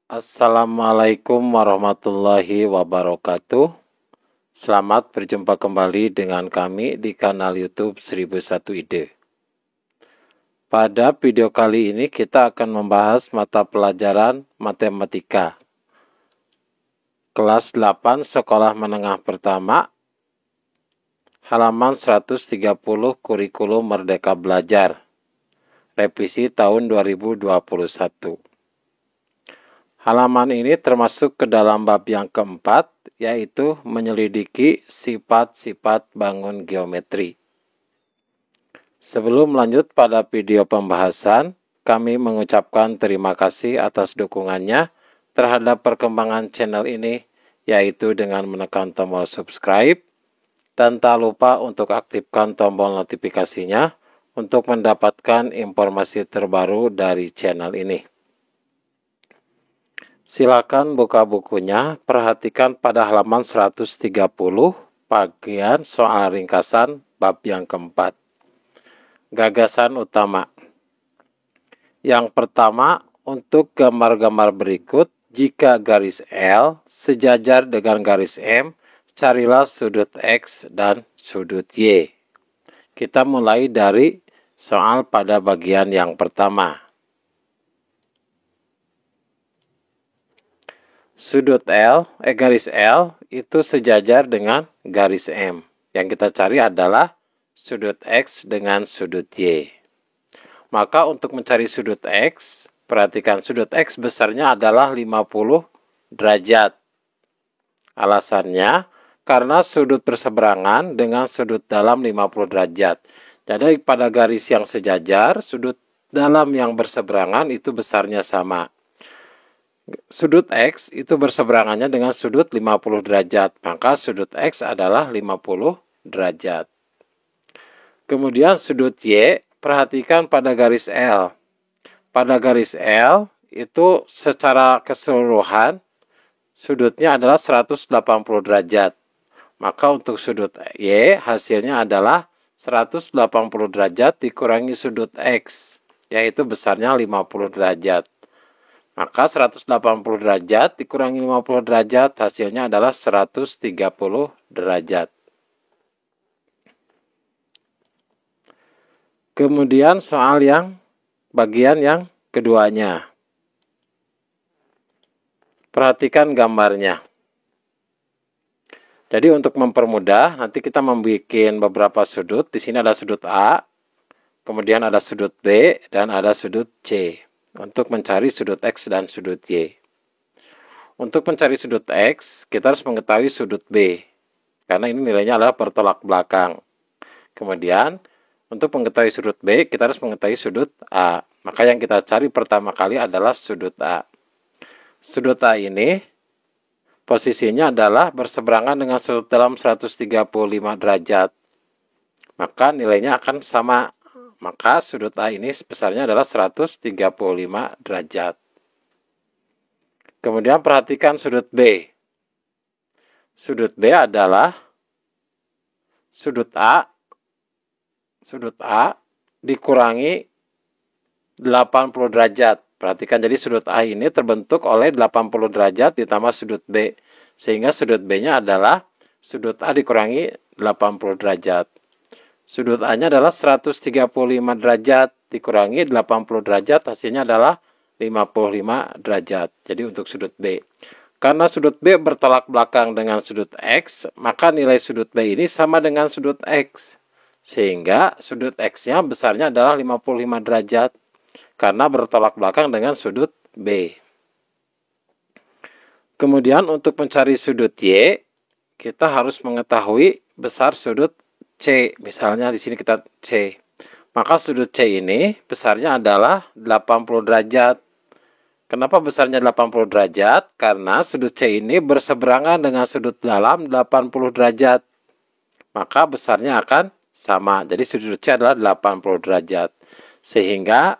Assalamualaikum warahmatullahi wabarakatuh. Selamat berjumpa kembali dengan kami di kanal YouTube 1001 Ide. Pada video kali ini kita akan membahas mata pelajaran matematika. Kelas 8 Sekolah Menengah Pertama, halaman 130 Kurikulum Merdeka Belajar. Revisi tahun 2021. Halaman ini termasuk ke dalam bab yang keempat, yaitu menyelidiki sifat-sifat bangun geometri. Sebelum lanjut pada video pembahasan, kami mengucapkan terima kasih atas dukungannya terhadap perkembangan channel ini, yaitu dengan menekan tombol subscribe, dan tak lupa untuk aktifkan tombol notifikasinya untuk mendapatkan informasi terbaru dari channel ini. Silakan buka bukunya, perhatikan pada halaman 130, bagian soal ringkasan bab yang keempat. Gagasan utama. Yang pertama, untuk gambar-gambar berikut, jika garis L sejajar dengan garis M, carilah sudut X dan sudut Y. Kita mulai dari soal pada bagian yang pertama. Garis L itu sejajar dengan garis M. Yang kita cari adalah sudut X dengan sudut Y. Maka untuk mencari sudut X, perhatikan sudut X besarnya adalah 50 derajat. Alasannya, karena sudut berseberangan dengan sudut dalam 50 derajat. Jadi pada garis yang sejajar, sudut dalam yang berseberangan itu besarnya sama. Sudut X itu berseberangannya dengan sudut 50 derajat, maka sudut X adalah 50 derajat. Kemudian sudut Y, perhatikan pada garis L. Pada garis L itu secara keseluruhan sudutnya adalah 180 derajat. Maka untuk sudut Y hasilnya adalah 180 derajat dikurangi sudut X, yaitu besarnya 50 derajat. Maka 180 derajat dikurangi 50 derajat hasilnya adalah 130 derajat. Kemudian soal yang bagian yang keduanya. Perhatikan gambarnya. Jadi untuk mempermudah, nanti kita membuat beberapa sudut. Di sini ada sudut A, kemudian ada sudut B, dan ada sudut C. Untuk mencari sudut X dan sudut Y. Untuk mencari sudut X, kita harus mengetahui sudut B. Karena ini nilainya adalah bertolak belakang. Kemudian, untuk mengetahui sudut B, kita harus mengetahui sudut A. Maka yang kita cari pertama kali adalah sudut A. Sudut A ini, posisinya adalah berseberangan dengan sudut dalam 135 derajat. Maka nilainya akan sama. Maka sudut A ini besarnya adalah 135 derajat. Kemudian perhatikan sudut B. Sudut B adalah sudut A dikurangi 80 derajat. Perhatikan, jadi sudut A ini terbentuk oleh 80 derajat ditambah sudut B. Sehingga sudut B-nya adalah sudut A dikurangi 80 derajat. Sudut A-nya adalah 135 derajat dikurangi 80 derajat, hasilnya adalah 55 derajat. Jadi untuk sudut B. Karena sudut B bertolak belakang dengan sudut X, maka nilai sudut B ini sama dengan sudut X. Sehingga sudut X-nya besarnya adalah 55 derajat. Karena bertolak belakang dengan sudut B. Kemudian untuk mencari sudut Y, kita harus mengetahui besar sudut C, misalnya di sini kita C. Maka sudut C ini besarnya adalah 80 derajat. Kenapa besarnya 80 derajat? Karena sudut C ini berseberangan dengan sudut dalam 80 derajat. Maka besarnya akan sama. Jadi sudut C adalah 80 derajat. Sehingga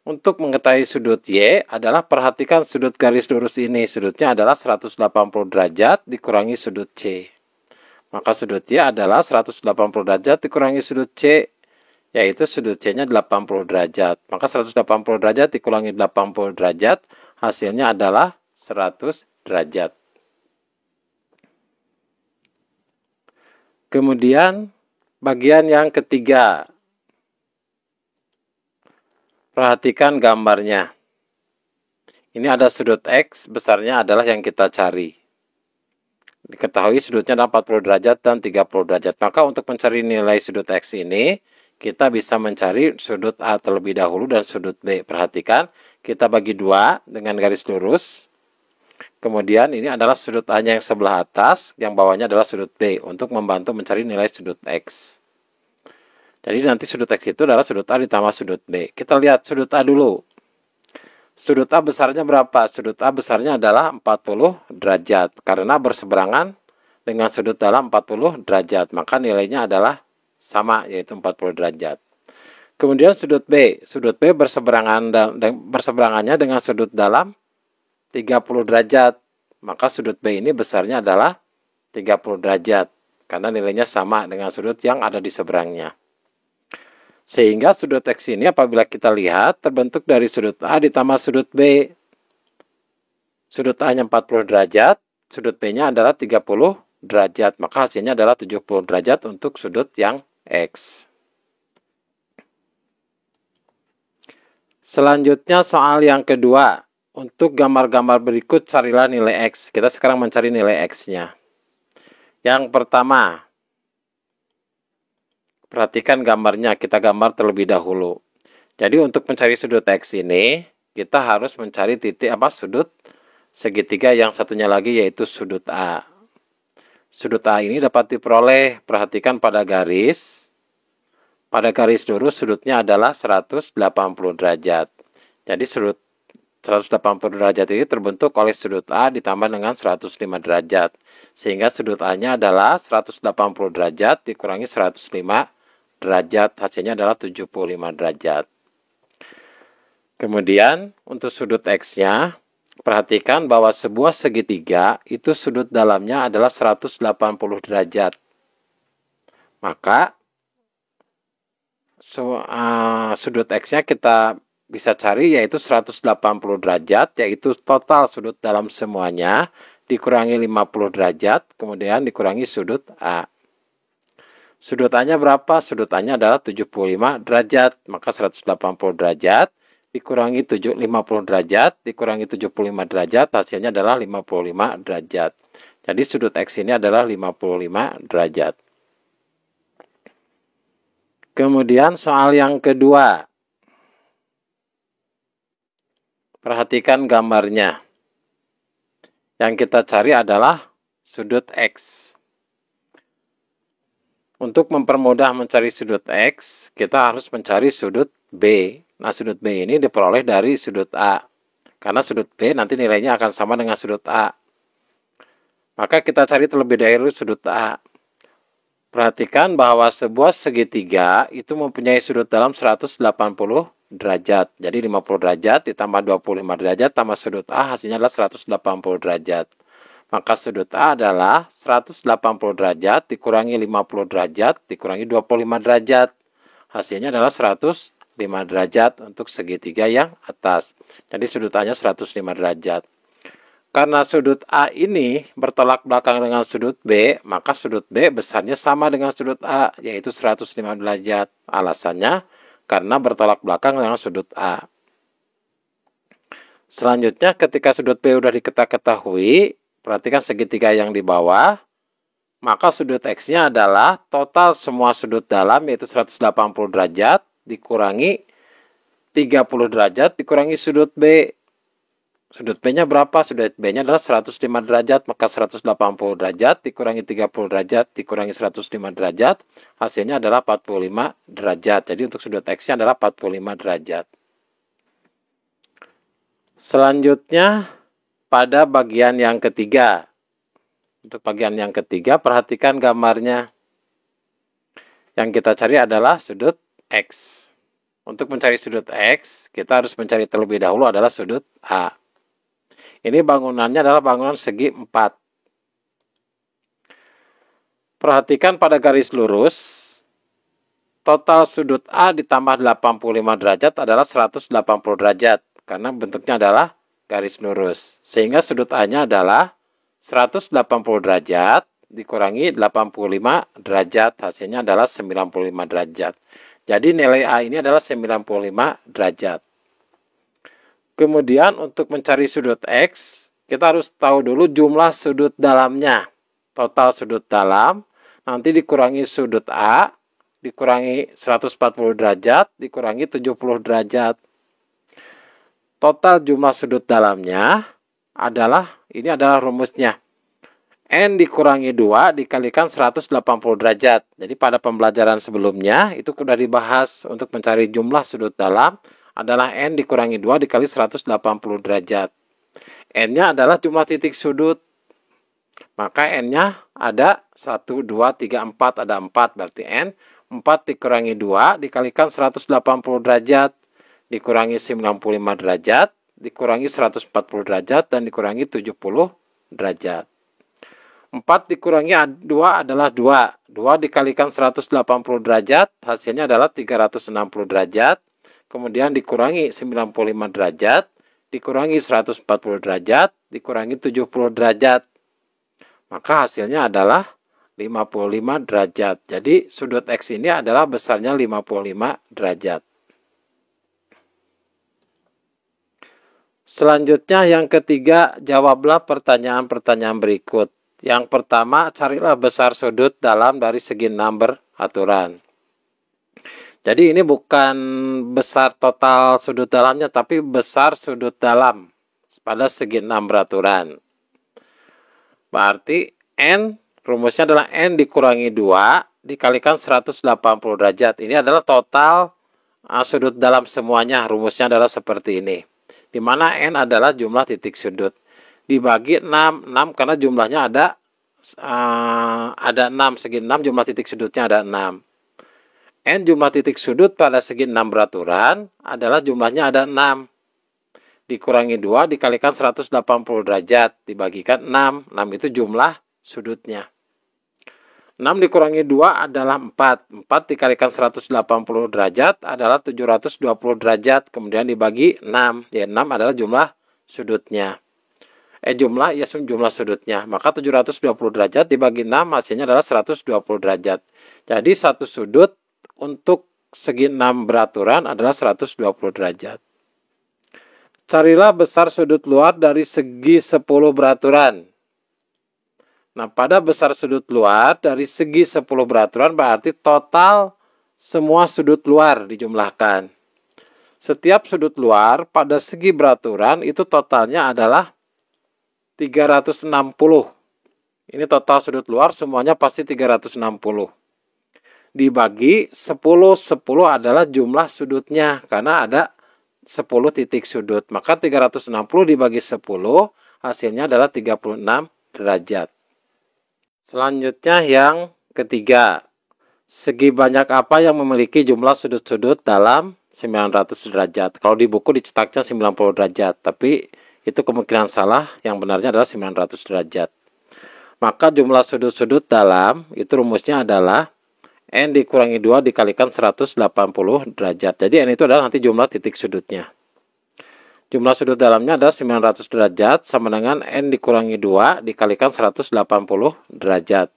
untuk mengetahui sudut Y adalah perhatikan sudut garis lurus ini. Sudutnya adalah 180 derajat dikurangi sudut C. Maka sudut Y adalah 180 derajat dikurangi sudut C, yaitu sudut C-nya 80 derajat. Maka 180 derajat dikurangi 80 derajat Hasilnya adalah 100 derajat. Kemudian bagian yang ketiga. Perhatikan gambarnya. Ini ada sudut X, besarnya adalah yang kita cari. Diketahui sudutnya adalah 40 derajat dan 30 derajat. Maka untuk mencari nilai sudut X ini, kita bisa mencari sudut A terlebih dahulu dan sudut B. Perhatikan, kita bagi dua dengan garis lurus. Kemudian ini adalah sudut A-nya yang sebelah atas, yang bawahnya adalah sudut B untuk membantu mencari nilai sudut X. Jadi nanti sudut X itu adalah sudut A ditambah sudut B. Kita lihat sudut A dulu. Sudut A besarnya berapa? Sudut A besarnya adalah 40 derajat. Karena berseberangan dengan sudut dalam 40 derajat. Maka nilainya adalah sama, yaitu 40 derajat. Kemudian sudut B. Sudut B berseberangannya dengan sudut dalam 30 derajat. Maka sudut B ini besarnya adalah 30 derajat. Karena nilainya sama dengan sudut yang ada di seberangnya. Sehingga sudut X ini apabila kita lihat terbentuk dari sudut A ditambah sudut B. Sudut A-nya 40 derajat, sudut B-nya adalah 30 derajat. Maka hasilnya adalah 70 derajat untuk sudut yang X. Selanjutnya soal yang kedua. Untuk gambar-gambar berikut carilah nilai X. Kita sekarang mencari nilai X-nya. Yang pertama, perhatikan gambarnya, kita gambar terlebih dahulu. Jadi untuk mencari sudut X ini, kita harus mencari sudut segitiga yang satunya lagi yaitu sudut A. Sudut A ini dapat diperoleh, perhatikan pada garis. Pada garis lurus sudutnya adalah 180 derajat. Jadi sudut 180 derajat ini terbentuk oleh sudut A ditambah dengan 105 derajat. Sehingga sudut A-nya adalah 180 derajat dikurangi 105 derajat. Hasilnya adalah 75 derajat. Kemudian untuk sudut X-nya, perhatikan bahwa sebuah segitiga itu sudut dalamnya adalah 180 derajat. Maka sudut X-nya kita bisa cari yaitu 180 derajat, yaitu total sudut dalam semuanya dikurangi 50 derajat, kemudian dikurangi sudut A. Sudut A-nya berapa? Sudut A-nya adalah 75 derajat, maka 180 derajat dikurangi 50 derajat, dikurangi 75 derajat, hasilnya adalah 55 derajat. Jadi sudut X ini adalah 55 derajat. Kemudian soal yang kedua. Perhatikan gambarnya. Yang kita cari adalah sudut X. Untuk mempermudah mencari sudut X, kita harus mencari sudut B. Nah, sudut B ini diperoleh dari sudut A. Karena sudut B nanti nilainya akan sama dengan sudut A. Maka kita cari terlebih dahulu sudut A. Perhatikan bahwa sebuah segitiga itu mempunyai sudut dalam 180 derajat. Jadi 50 derajat ditambah 25 derajat tambah sudut A hasilnya adalah 180 derajat. Maka sudut A adalah 180 derajat dikurangi 50 derajat dikurangi 25 derajat. Hasilnya adalah 105 derajat untuk segitiga yang atas. Jadi sudut A-nya 105 derajat. Karena sudut A ini bertolak belakang dengan sudut B, maka sudut B besarnya sama dengan sudut A, yaitu 105 derajat. Alasannya, karena bertolak belakang dengan sudut A. Selanjutnya, ketika sudut B sudah diketahui, perhatikan segitiga yang di bawah, maka sudut X-nya adalah total semua sudut dalam, yaitu 180 derajat, dikurangi 30 derajat, dikurangi sudut B. Sudut B-nya berapa? Sudut B-nya adalah 105 derajat, maka 180 derajat, dikurangi 30 derajat, dikurangi 105 derajat, hasilnya adalah 45 derajat. Jadi untuk sudut X-nya adalah 45 derajat. Selanjutnya, pada bagian yang ketiga. Untuk bagian yang ketiga, perhatikan gambarnya. Yang kita cari adalah sudut X. Untuk mencari sudut X, kita harus mencari terlebih dahulu adalah sudut A. Ini bangunannya adalah bangunan segi 4. Perhatikan pada garis lurus, total sudut A ditambah 85 derajat adalah 180 derajat. Karena bentuknya adalah garis lurus. Sehingga sudut A-nya adalah 180 derajat dikurangi 85 derajat, hasilnya adalah 95 derajat. Jadi nilai A ini adalah 95 derajat. Kemudian untuk mencari sudut X, kita harus tahu dulu jumlah sudut dalamnya. Total sudut dalam, nanti dikurangi sudut A, dikurangi 140 derajat, dikurangi 70 derajat. Total jumlah sudut dalamnya adalah, ini adalah rumusnya. N dikurangi 2 dikalikan 180 derajat. Jadi pada pembelajaran sebelumnya itu sudah dibahas untuk mencari jumlah sudut dalam adalah N dikurangi 2 dikali 180 derajat. N-nya adalah jumlah titik sudut. Maka N-nya ada 1, 2, 3, 4. Ada 4 berarti N. 4 dikurangi 2 dikalikan 180 derajat. Dikurangi 95 derajat. Dikurangi 140 derajat dan dikurangi 70 derajat. 4 dikurangi 2 adalah 2. 2 dikalikan 180 derajat, hasilnya adalah 360 derajat. Kemudian dikurangi 95 derajat, dikurangi 140 derajat, dikurangi 70 derajat. Maka hasilnya adalah 55 derajat. Jadi sudut X ini adalah besarnya 55 derajat. Selanjutnya yang ketiga, jawablah pertanyaan-pertanyaan berikut. Yang pertama, carilah besar sudut dalam dari segi 6 beraturan. Jadi ini bukan besar total sudut dalamnya, tapi besar sudut dalam pada segi 6 beraturan. Berarti N, rumusnya adalah N dikurangi 2 dikalikan 180 derajat. Ini adalah total sudut dalam semuanya. Rumusnya adalah seperti ini. Di mana N adalah jumlah titik sudut. Dibagi 6 karena jumlahnya ada 6, segi 6 jumlah titik sudutnya ada 6. N jumlah titik sudut pada segi 6 beraturan adalah jumlahnya ada 6. Dikurangi 2 dikalikan 180 derajat dibagikan 6. 6 itu jumlah sudutnya. 6 dikurangi 2 adalah 4. 4 dikalikan 180 derajat adalah 720 derajat. Kemudian dibagi 6. Ya, 6 adalah jumlah sudutnya. Jumlah sudutnya. Maka 720 derajat dibagi 6 hasilnya adalah 120 derajat. Jadi satu sudut untuk segi 6 beraturan adalah 120 derajat. Carilah besar sudut luar dari segi 10 beraturan. Nah, pada besar sudut luar dari segi 10 beraturan berarti total semua sudut luar dijumlahkan. Setiap sudut luar pada segi beraturan itu totalnya adalah 360. Ini total sudut luar semuanya pasti 360. Dibagi 10, 10 adalah jumlah sudutnya karena ada 10 titik sudut. Maka 360 dibagi 10 hasilnya adalah 36 derajat. Selanjutnya yang ketiga. Segi banyak apa yang memiliki jumlah sudut-sudut dalam 900 derajat. Kalau di buku dicetaknya 90 derajat, tapi itu kemungkinan salah, yang benarnya adalah 900 derajat. Maka jumlah sudut-sudut dalam, itu rumusnya adalah N dikurangi 2 dikalikan 180 derajat. Jadi N itu adalah nanti jumlah titik sudutnya. Jumlah sudut dalamnya adalah 900 derajat, sama dengan N dikurangi 2 dikalikan 180 derajat.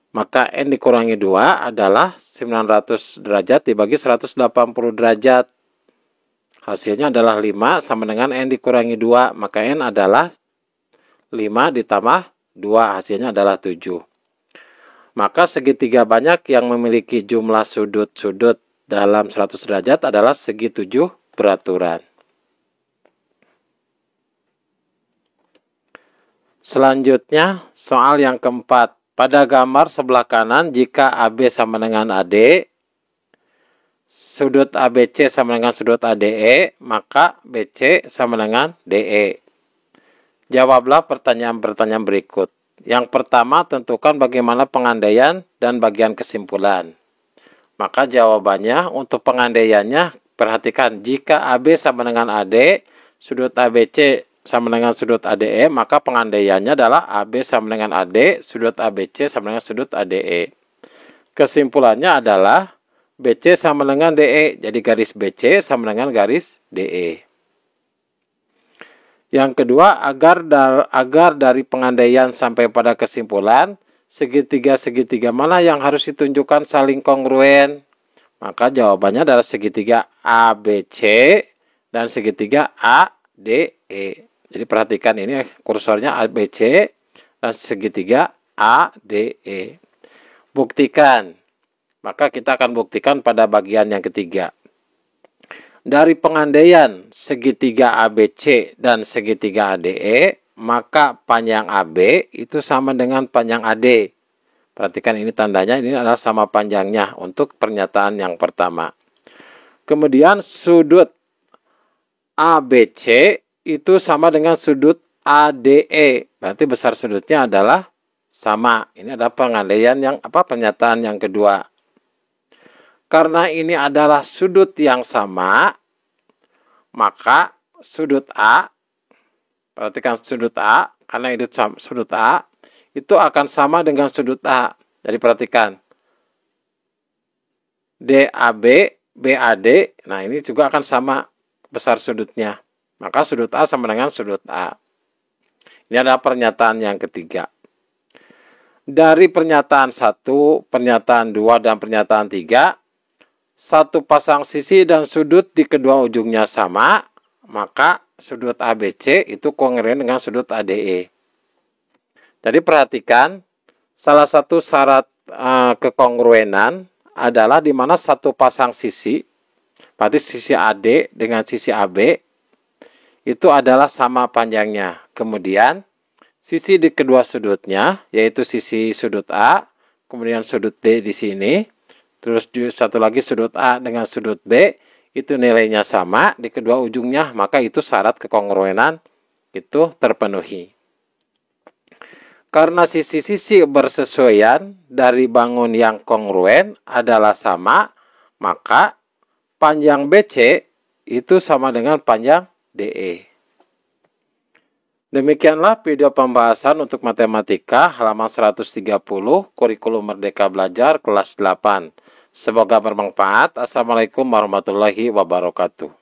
Maka N dikurangi 2 adalah 900 derajat dibagi 180 derajat. Hasilnya adalah 5 sama dengan N dikurangi 2. Maka N adalah 5 ditambah 2. Hasilnya adalah 7. Maka segitiga banyak yang memiliki jumlah sudut-sudut dalam 100 derajat adalah segi 7 beraturan. Selanjutnya soal yang keempat. Pada gambar sebelah kanan jika AB sama dengan AD, sudut ABC sama dengan sudut ADE, maka BC sama dengan DE. Jawablah pertanyaan-pertanyaan berikut. Yang pertama, tentukan bagaimana pengandaian dan bagian kesimpulan. Maka jawabannya untuk pengandaiannya, perhatikan jika AB sama dengan AD, sudut ABC sama dengan sudut ADE, maka pengandaiannya adalah AB sama dengan AD, sudut ABC sama dengan sudut ADE. Kesimpulannya adalah BC sama dengan DE, jadi garis BC sama dengan garis DE. Yang kedua, agar dari pengandaian sampai pada kesimpulan, segitiga-segitiga mana yang harus ditunjukkan saling kongruen? Maka jawabannya adalah segitiga ABC dan segitiga ADE. Jadi perhatikan ini kursornya ABC dan segitiga ADE. Buktikan. Maka kita akan buktikan pada bagian yang ketiga. Dari pengandaian segitiga ABC dan segitiga ADE, maka panjang AB itu sama dengan panjang AD. Perhatikan ini tandanya, ini adalah sama panjangnya untuk pernyataan yang pertama. Kemudian sudut ABC itu sama dengan sudut ADE. Berarti besar sudutnya adalah sama. Ini adalah pernyataan yang kedua. Karena ini adalah sudut yang sama, maka sudut A, perhatikan sudut A, karena itu sudut A, itu akan sama dengan sudut A. Jadi perhatikan, DAB, BAD, nah ini juga akan sama besar sudutnya. Maka sudut A sama dengan sudut A. Ini adalah pernyataan yang ketiga. Dari pernyataan 1, pernyataan 2, dan pernyataan 3, satu pasang sisi dan sudut di kedua ujungnya sama, maka sudut ABC itu kongruen dengan sudut ADE. Jadi perhatikan, salah satu syarat kekongruenan adalah di mana satu pasang sisi, berarti sisi AD dengan sisi AB, itu adalah sama panjangnya. Kemudian, sisi di kedua sudutnya, yaitu sisi sudut A, kemudian sudut D di sini, terus satu lagi sudut A dengan sudut B, itu nilainya sama di kedua ujungnya, maka itu syarat kekongruenan itu terpenuhi. Karena sisi-sisi bersesuaian dari bangun yang kongruen adalah sama, maka panjang BC itu sama dengan panjang DE. Demikianlah video pembahasan untuk matematika halaman 130 kurikulum Merdeka Belajar kelas 8. Semoga bermanfaat. Assalamualaikum warahmatullahi wabarakatuh.